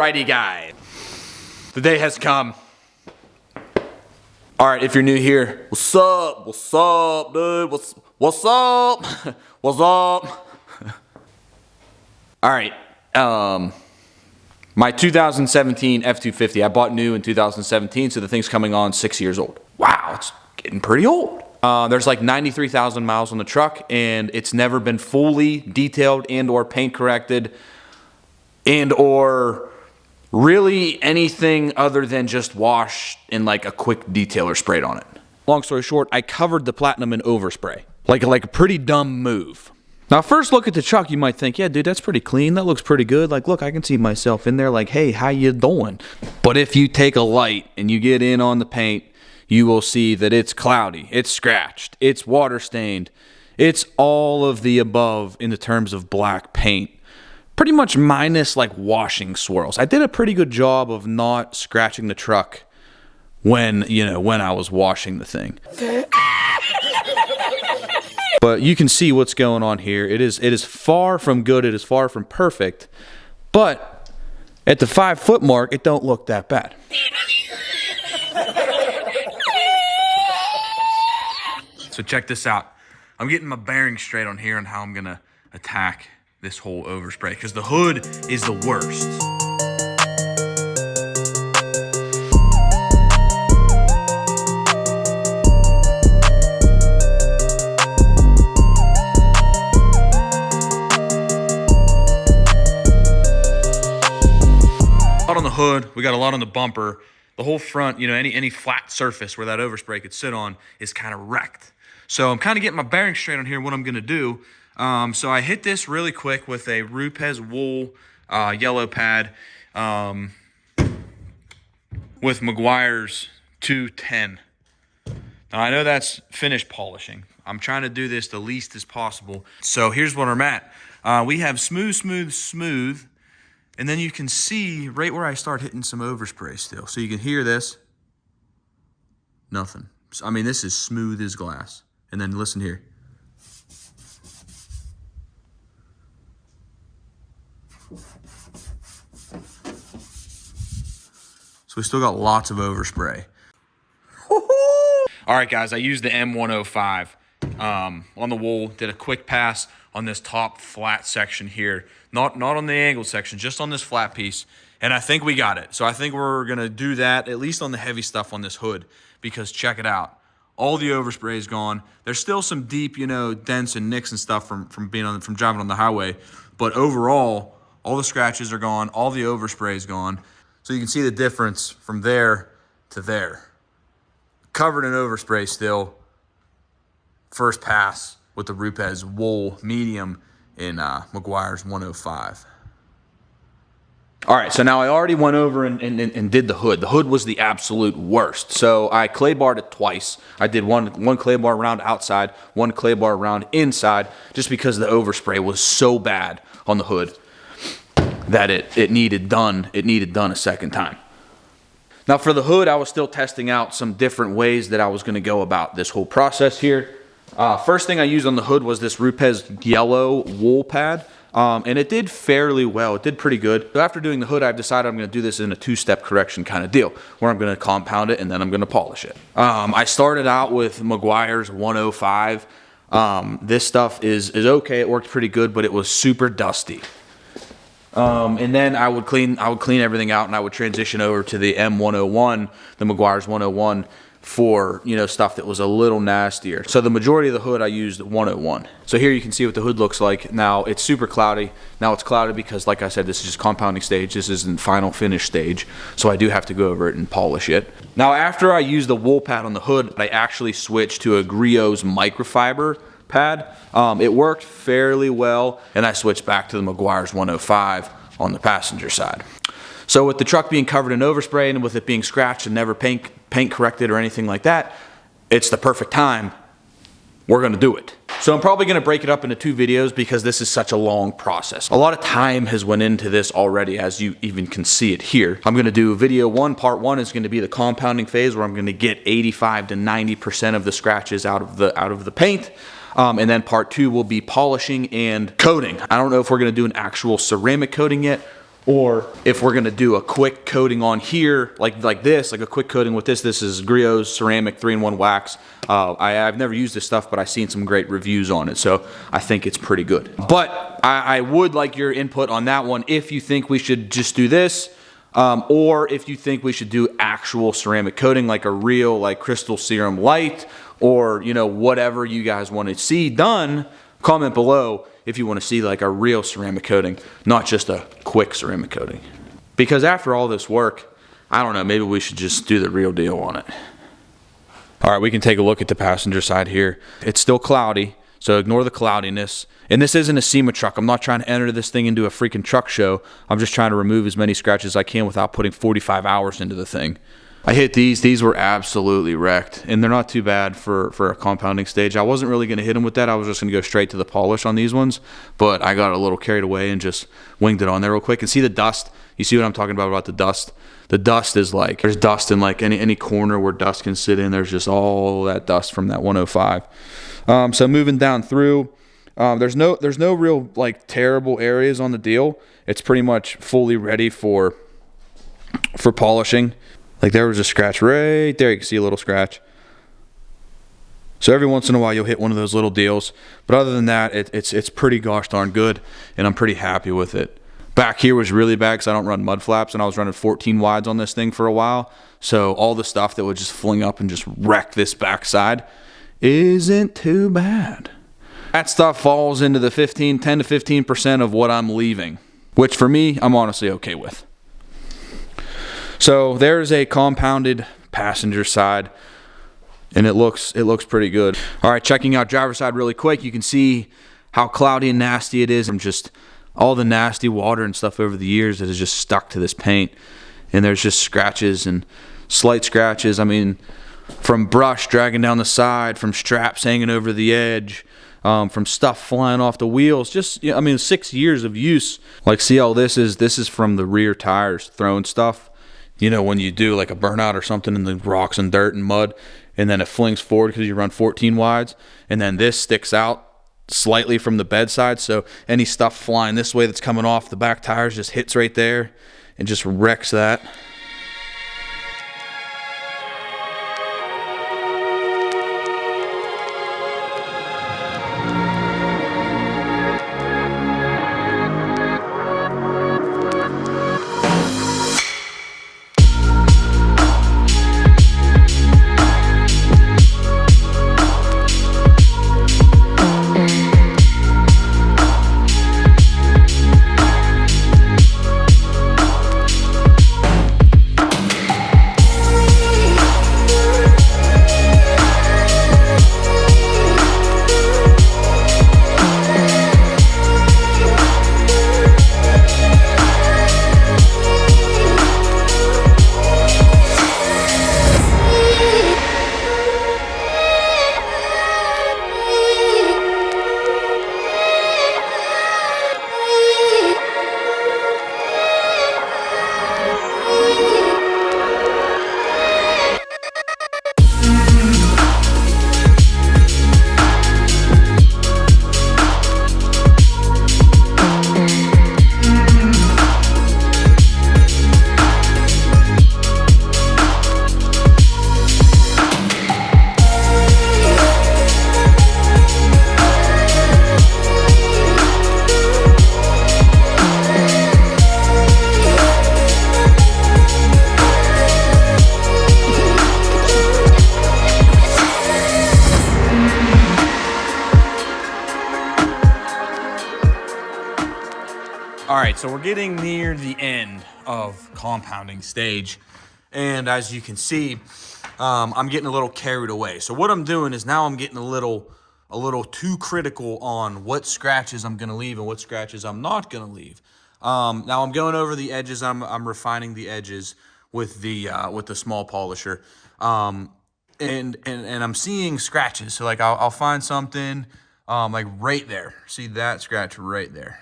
Alrighty guys, the day has come. Alright, if you're new here, what's up? What's up, dude? What's up? What's up? Alright, my 2017 F-250, I bought new in 2017, so the thing's coming on 6 years old. Wow, it's getting pretty old. There's like 93,000 miles on the truck, and it's never been fully detailed and or paint corrected and or really anything other than just washed and like a quick detailer sprayed on it. Long story short, I covered the platinum in overspray. Like a pretty dumb move. Now, first look at the truck, you might think, yeah, dude, that's pretty clean. That looks pretty good. Like, look, I can see myself in there like, hey, how you doing? But if you take a light and you get in on the paint, you will see that it's cloudy, it's scratched, it's water stained. It's all of the above in the terms of black paint. Pretty much minus like washing swirls. I did a pretty good job of not scratching the truck when I was washing the thing. But you can see what's going on here. It is far from good. It is far from perfect. But at the 5 foot mark, it don't look that bad. So check this out. I'm getting my bearings straight on here on how I'm gonna attack this whole overspray, because the hood is the worst. A lot on the hood, we got a lot on the bumper. The whole front, any flat surface where that overspray could sit on is kind of wrecked. So I'm kind of getting my bearings straight on here, what I'm gonna do. So I hit this really quick with a Rupes wool yellow pad with Meguiar's 210. Now I know that's finish polishing. I'm trying to do this the least as possible. So here's what I'm at. We have smooth, smooth, smooth. And then you can see right where I start hitting some overspray still. So you can hear this. Nothing. I mean, this is smooth as glass. And then listen here. So we still got lots of overspray. All right, guys, I used the M105 on the wool, did a quick pass on this top flat section here. Not on the angled section, just on this flat piece. And I think we got it. So I think we're gonna do that, at least on the heavy stuff on this hood, because check it out. All the overspray is gone. There's still some deep, dents and nicks and stuff from driving on the highway. But overall, all the scratches are gone. All the overspray is gone. So you can see the difference from there to there. Covered in overspray still. First pass with the Rupes wool medium in Meguiar's 105. All right, so now I already went over and did the hood. The hood was the absolute worst. So I clay barred it twice. I did one clay bar round outside, one clay bar round inside, just because the overspray was so bad on the hood that it needed done. It needed done a second time. Now for the hood, I was still testing out some different ways that I was going to go about this whole process here. First thing I used on the hood was this Rupes yellow wool pad. And it did fairly well. It did pretty good. So after doing the hood, I've decided I'm going to do this in a 2-step correction kind of deal, where I'm going to compound it and then I'm going to polish it. I started out with Meguiar's 105. This stuff is okay. It worked pretty good, but it was super dusty. And then I would clean everything out, and I would transition over to the M101, the Meguiar's 101, for stuff that was a little nastier. So the majority of the hood I used 101. So here you can see what the hood looks like. Now it's super cloudy. Now it's cloudy because, like I said, this is just compounding stage. This isn't final finish stage. So I do have to go over it and polish it. Now after I used the wool pad on the hood, I actually switched to a Griot's microfiber pad. It worked fairly well, and I switched back to the Meguiar's 105 on the passenger side. So with the truck being covered in overspray and with it being scratched and never paint corrected or anything like that, it's the perfect time. We're gonna do it. So I'm probably gonna break it up into 2 videos because this is such a long process. A lot of time has went into this already, as you even can see it here. I'm gonna do video 1, part 1 is gonna be the compounding phase, where I'm gonna get 85 to 90% of the scratches out of the paint. And then part 2 will be polishing and coating. I don't know if we're gonna do an actual ceramic coating yet, Or if we're gonna do a quick coating on here, like this, like a quick coating with this. This is Griot's ceramic 3-in-1 wax. I've never used this stuff, but I've seen some great reviews on it, so I think it's pretty good. But I would like your input on that one if you think we should just do this, or if you think we should do actual ceramic coating, like a real, like Crystal Serum Light, or you know, whatever you guys want to see done. Comment below if you want to see like a real ceramic coating, not just a quick ceramic coating. Because after all this work, I don't know, maybe we should just do the real deal on it. All right, we can take a look at the passenger side here. It's still cloudy, so ignore the cloudiness. And this isn't a SEMA truck. I'm not trying to enter this thing into a freaking truck show. I'm just trying to remove as many scratches as I can without putting 45 hours into the thing. I hit these were absolutely wrecked, and they're not too bad for a compounding stage. I wasn't really going to hit them with that. I was just going to go straight to the polish on these ones, but I got a little carried away and just winged it on there real quick. And see the dust? You see what I'm talking about the dust? The dust is like, there's dust in like any corner where dust can sit in. There's just all that dust from that 105. So moving down through, there's no real like terrible areas on the deal. It's pretty much fully ready for polishing. Like there was a scratch right there. You can see a little scratch. So every once in a while you'll hit one of those little deals. But other than that, it's pretty gosh darn good, and I'm pretty happy with it. Back here was really bad because I don't run mud flaps, and I was running 14 wides on this thing for a while. So all the stuff that would just fling up and just wreck this backside isn't too bad. That stuff falls into the 10 to 15% of what I'm leaving, which for me, I'm honestly okay with. So there's a compounded passenger side, and it looks pretty good. All right, checking out driver's side really quick. You can see how cloudy and nasty it is from just all the nasty water and stuff over the years that has just stuck to this paint. And there's just scratches and slight scratches. I mean, from brush dragging down the side, from straps hanging over the edge, from stuff flying off the wheels. Just, I mean, 6 years of use. Like, see how this is from the rear tires throwing stuff. You know, when you do like a burnout or something in the rocks and dirt and mud, and then it flings forward because you run 14 wides, and then this sticks out slightly from the bedside, so any stuff flying this way that's coming off the back tires just hits right there and just wrecks that. All right, so we're getting near the end of compounding stage, and as you can see, I'm getting a little carried away. So what I'm doing is now I'm getting a little too critical on what scratches I'm gonna leave and what scratches I'm not gonna leave. Now I'm going over the edges. I'm refining the edges with the small polisher, and I'm seeing scratches. So like I'll find something like right there. See that scratch right there?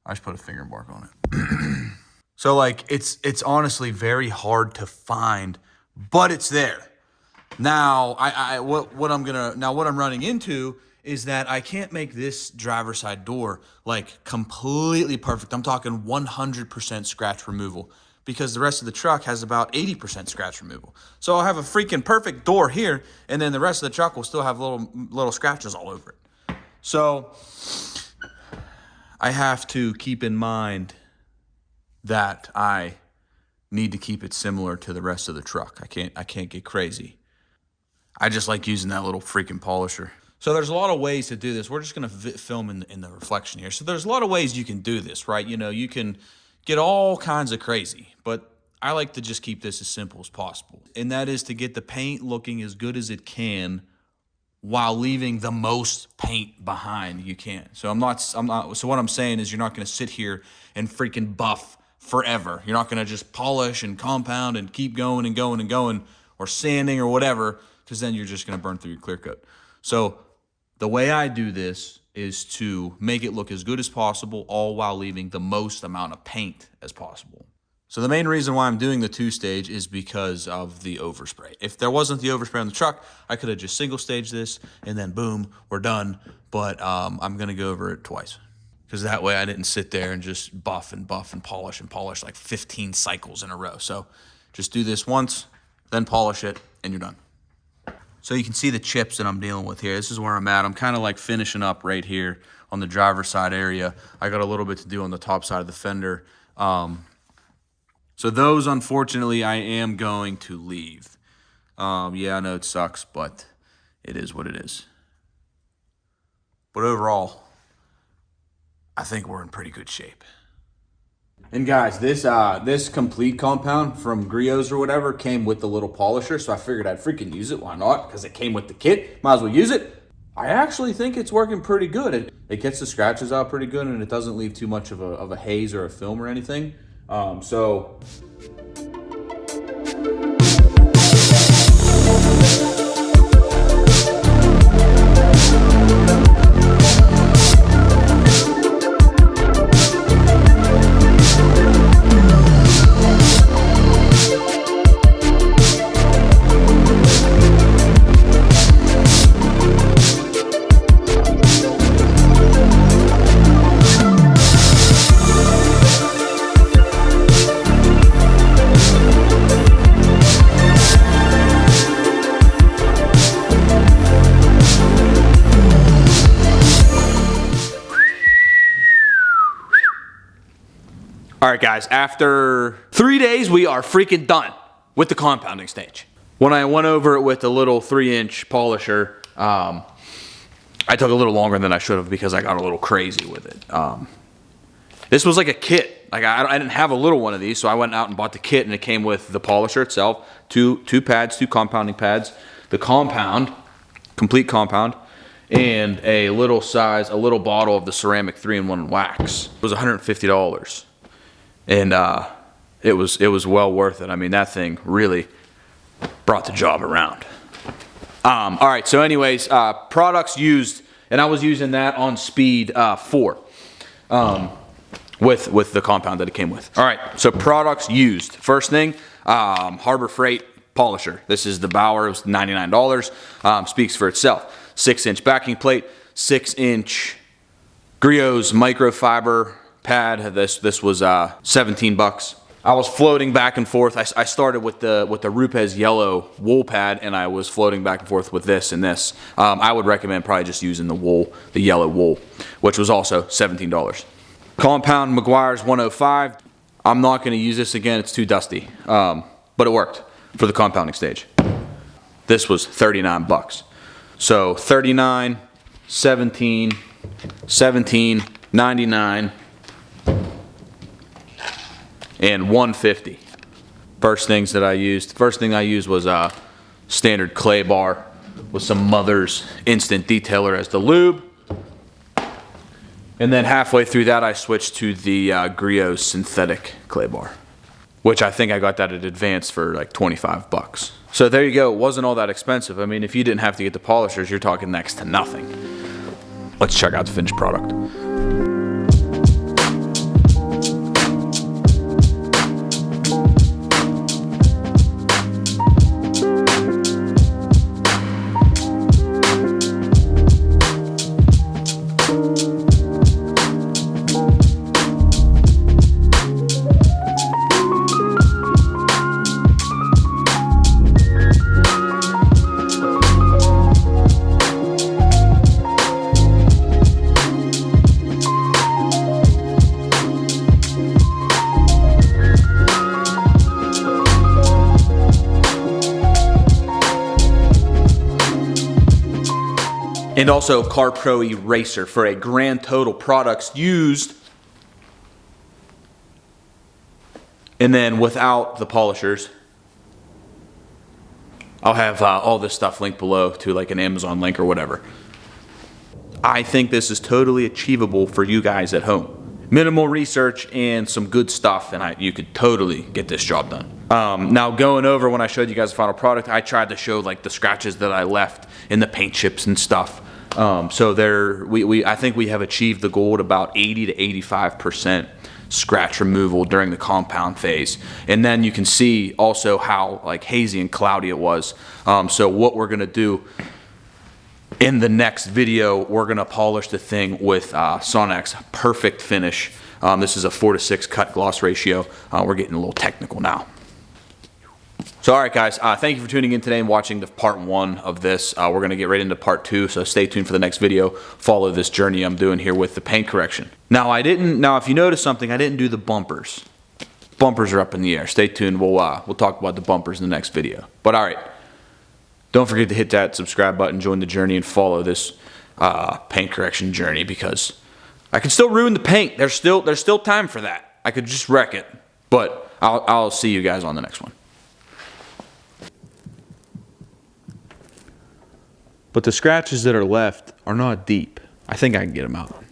I just put a finger mark on it. So like it's honestly very hard to find, but it's there. Now what I'm running into is that I can't make this driver's side door like completely perfect. I'm talking 100% scratch removal, because the rest of the truck has about 80% scratch removal. So I'll have a freaking perfect door here, and then the rest of the truck will still have little scratches all over it. So I have to keep in mind that I need to keep it similar to the rest of the truck. I can't get crazy. I just like using that little freaking polisher. So there's a lot of ways to do this. We're just gonna film in the reflection here. So there's a lot of ways you can do this, right? You know, you can get all kinds of crazy, but I like to just keep this as simple as possible. And that is to get the paint looking as good as it can while leaving the most paint behind you can. So so what I'm saying is, you're not gonna sit here and freaking buff forever. You're not gonna just polish and compound and keep going and going and going, or sanding or whatever, because then you're just gonna burn through your clear coat. So the way I do this is to make it look as good as possible, all while leaving the most amount of paint as possible. So the main reason why I'm doing the 2-stage is because of the overspray. If there wasn't the overspray on the truck, I could have just single staged this and then boom, we're done. But I'm gonna go over it twice, because that way I didn't sit there and just buff and polish like 15 cycles in a row. So just do this once, then polish it, and you're done. So you can see the chips that I'm dealing with here. This is where I'm at. I'm kind of like finishing up right here on the driver's side area. I got a little bit to do on the top side of the fender. So those, unfortunately, I am going to leave. Yeah, I know it sucks, but it is what it is. But overall, I think we're in pretty good shape. And guys, this complete compound from Griot's or whatever came with the little polisher, so I figured I'd freaking use it. Why not? Because it came with the kit. Might as well use it. I actually think it's working pretty good. It gets the scratches out pretty good, and it doesn't leave too much of a haze or a film or anything. So all right, guys, after 3 days, we are freaking done with the compounding stage. When I went over it with the little 3-inch polisher, I took a little longer than I should have because I got a little crazy with it. This was like a kit. Like I didn't have a little one of these, so I went out and bought the kit, and it came with the polisher itself, two pads, 2 compounding pads, the compound, complete compound, and a little bottle of the ceramic 3-in-1 wax. It was $150. And it was well worth it. I mean, that thing really brought the job around. All right, so anyways, products used, and I was using that on speed 4 with the compound that it came with. All right, so products used. First thing, Harbor Freight polisher. This is the Bauer. It was $99. Speaks for itself. 6-inch backing plate, 6-inch Griot's microfiber pad. This was 17 bucks. I was floating back and forth. I started with the Rupes yellow wool pad, and I was floating back and forth with this and this. I would recommend probably just using the yellow wool, which was also $17. Compound Meguiar's 105. I'm not going to use this again. It's too dusty, but it worked for the compounding stage. This was 39 bucks. So 39, 17, 17, 99. And 150. First thing I used was a standard clay bar with some Mother's Instant Detailer as the lube. And then halfway through that, I switched to the Griot's synthetic clay bar, which I think I got that at Advance for like 25 bucks. So there you go. It wasn't all that expensive. I mean, if you didn't have to get the polishers, you're talking next to nothing. Let's check out the finished product. And also Car Pro Eraser for a grand total products used. And then without the polishers, I'll have all this stuff linked below to like an Amazon link or whatever. I think this is totally achievable for you guys at home. Minimal research and some good stuff, and you could totally get this job done. Now going over when I showed you guys the final product, I tried to show like the scratches that I left in the paint chips and stuff. So I think we have achieved the goal at about 80 to 85% scratch removal during the compound phase. And then you can see also how like hazy and cloudy it was. So what we're gonna do in the next video, we're gonna polish the thing with Sonex Perfect Finish. This is a 4:6 cut gloss ratio. We're getting a little technical now. So all right guys, thank you for tuning in today and watching the part 1 of this. We're gonna get right into part 2, so stay tuned for the next video. Follow this journey I'm doing here with the paint correction. Now if you notice something, I didn't do the bumpers. Bumpers are up in the air. Stay tuned, we'll talk about the bumpers in the next video. But all right, don't forget to hit that subscribe button, join the journey, and follow this paint correction journey, because I can still ruin the paint. There's still time for that. I could just wreck it, but I'll see you guys on the next one. But the scratches that are left are not deep. I think I can get them out.